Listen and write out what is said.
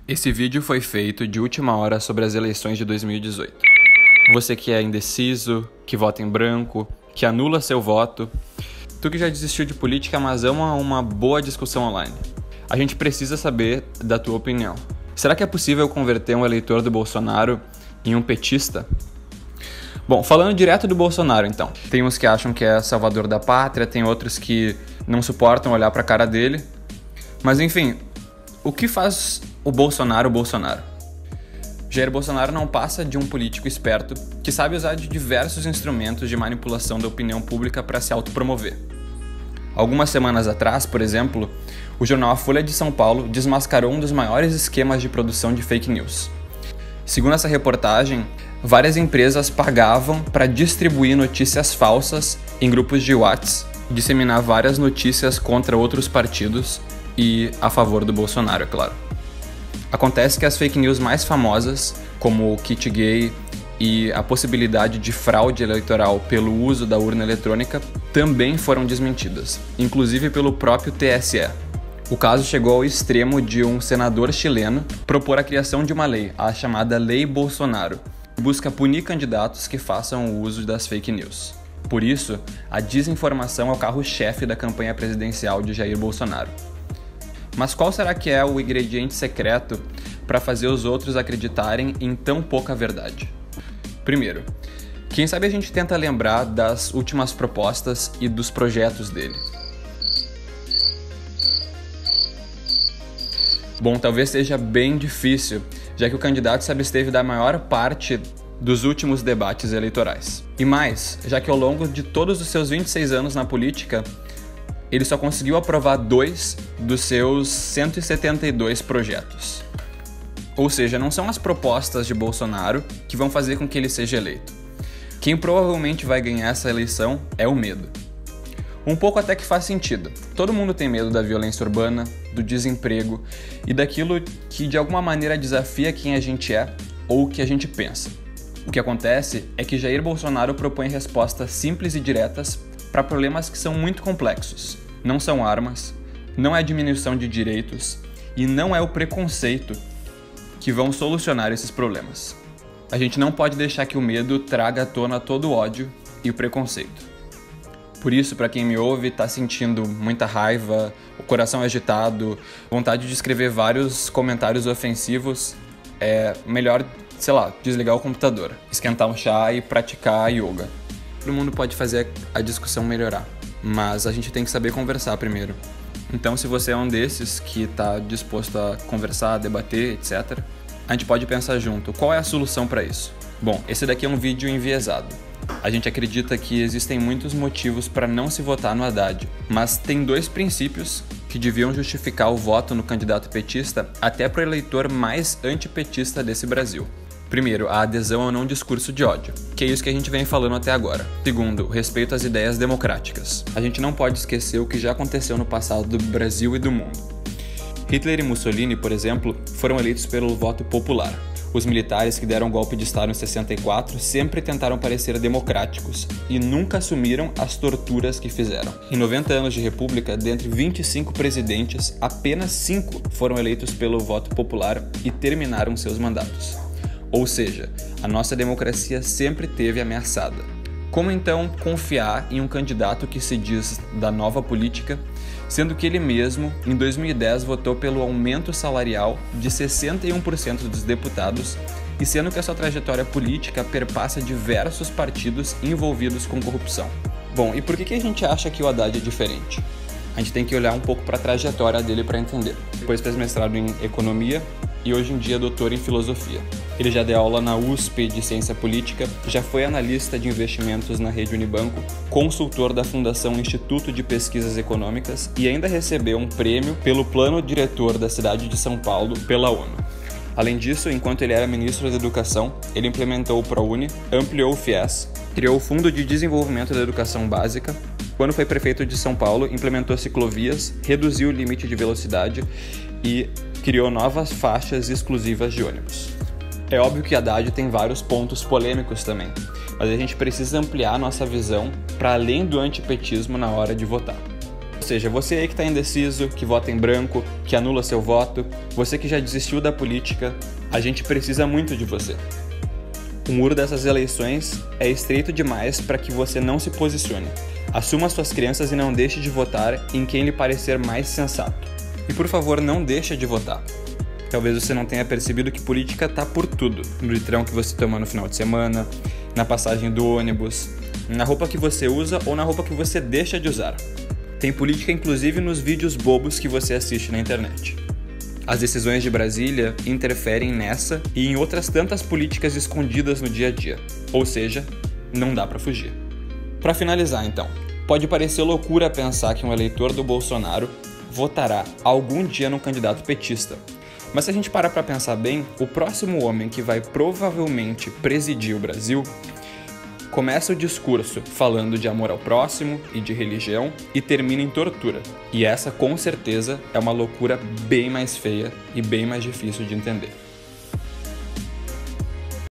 Esse vídeo foi feito de última hora sobre as eleições de 2018. Você que é indeciso, que vota em branco, que anula seu voto, tu que já desistiu de política, mas ama uma boa discussão online. A gente precisa saber da tua opinião. Será que é possível converter um eleitor do Bolsonaro em um petista? Bom, falando direto do Bolsonaro então. Tem uns que acham que é salvador da pátria, tem outros que não suportam olhar pra cara dele. Mas enfim, o que faz o Bolsonaro? Jair Bolsonaro não passa de um político esperto que sabe usar de diversos instrumentos de manipulação da opinião pública para se autopromover. Algumas semanas atrás, por exemplo, o jornal A Folha de São Paulo desmascarou um dos maiores esquemas de produção de fake news. Segundo essa reportagem, várias empresas pagavam para distribuir notícias falsas em grupos de WhatsApp, disseminar várias notícias contra outros partidos e a favor do Bolsonaro, é claro. Acontece que as fake news mais famosas, como o kit gay e a possibilidade de fraude eleitoral pelo uso da urna eletrônica, também foram desmentidas, inclusive pelo próprio TSE. O caso chegou ao extremo de um senador chileno propor a criação de uma lei, a chamada Lei Bolsonaro, que busca punir candidatos que façam o uso das fake news. Por isso, a desinformação é o carro-chefe da campanha presidencial de Jair Bolsonaro. Mas qual será que é o ingrediente secreto para fazer os outros acreditarem em tão pouca verdade? Primeiro, quem sabe a gente tenta lembrar das últimas propostas e dos projetos dele. Bom, talvez seja bem difícil, já que o candidato se absteve da maior parte dos últimos debates eleitorais. E mais, já que ao longo de todos os seus 26 anos na política, ele só conseguiu aprovar 2 dos seus 172 projetos. Ou seja, não são as propostas de Bolsonaro que vão fazer com que ele seja eleito. Quem provavelmente vai ganhar essa eleição é o medo. Um pouco até que faz sentido. Todo mundo tem medo da violência urbana, do desemprego e daquilo que de alguma maneira desafia quem a gente é ou o que a gente pensa. O que acontece é que Jair Bolsonaro propõe respostas simples e diretas para problemas que são muito complexos. Não são armas, não é diminuição de direitos e não é o preconceito que vão solucionar esses problemas. A gente não pode deixar que o medo traga à tona todo o ódio e o preconceito. Por isso, para quem me ouve, está sentindo muita raiva, o coração agitado, vontade de escrever vários comentários ofensivos, é melhor, desligar o computador, esquentar um chá e praticar yoga. Todo mundo pode fazer a discussão melhorar, mas a gente tem que saber conversar primeiro. Então, se você é um desses que está disposto a conversar, debater, etc., a gente pode pensar junto, qual é a solução para isso? Bom, esse daqui é um vídeo enviesado. A gente acredita que existem muitos motivos para não se votar no Haddad, mas tem 2 princípios que deviam justificar o voto no candidato petista até para o eleitor mais antipetista desse Brasil. Primeiro, a adesão ao não discurso de ódio, que é isso que a gente vem falando até agora. Segundo, o respeito às ideias democráticas. A gente não pode esquecer o que já aconteceu no passado do Brasil e do mundo. Hitler e Mussolini, por exemplo, foram eleitos pelo voto popular. Os militares que deram o golpe de Estado em 64 sempre tentaram parecer democráticos e nunca assumiram as torturas que fizeram. Em 90 anos de república, dentre 25 presidentes, apenas 5 foram eleitos pelo voto popular e terminaram seus mandatos. Ou seja, a nossa democracia sempre esteve ameaçada. Como então confiar em um candidato que se diz da nova política, sendo que ele mesmo, em 2010, votou pelo aumento salarial de 61% dos deputados e sendo que a sua trajetória política perpassa diversos partidos envolvidos com corrupção? Bom, e por que a gente acha que o Haddad é diferente? A gente tem que olhar um pouco para a trajetória dele para entender. Depois fez mestrado em economia e hoje em dia é doutor em filosofia. Ele já deu aula na USP de ciência política, já foi analista de investimentos na rede Unibanco, consultor da Fundação Instituto de Pesquisas Econômicas e ainda recebeu um prêmio pelo plano diretor da cidade de São Paulo pela ONU. Além disso, enquanto ele era ministro da Educação, ele implementou o ProUni, ampliou o FIES, criou o Fundo de Desenvolvimento da Educação Básica. Quando foi prefeito de São Paulo, implementou ciclovias, reduziu o limite de velocidade e criou novas faixas exclusivas de ônibus. É óbvio que Haddad tem vários pontos polêmicos também, mas a gente precisa ampliar nossa visão para além do antipetismo na hora de votar. seja, você aí que está indeciso, que vota em branco, que anula seu voto, você que já desistiu da política, a gente precisa muito de você. O muro dessas eleições é estreito demais para que você não se posicione. Assuma suas crenças e não deixe de votar em quem lhe parecer mais sensato. E por favor, não deixe de votar. Talvez você não tenha percebido que política tá por tudo. No litrão que você toma no final de semana, na passagem do ônibus, na roupa que você usa ou na roupa que você deixa de usar. Tem política inclusive nos vídeos bobos que você assiste na internet. As decisões de Brasília interferem nessa e em outras tantas políticas escondidas no dia a dia. Ou seja, não dá pra fugir. Para finalizar então, pode parecer loucura pensar que um eleitor do Bolsonaro votará algum dia no candidato petista. Mas se a gente parar para pensar bem, o próximo homem que vai provavelmente presidir o Brasil começa o discurso falando de amor ao próximo e de religião e termina em tortura. E essa, com certeza, é uma loucura bem mais feia e bem mais difícil de entender.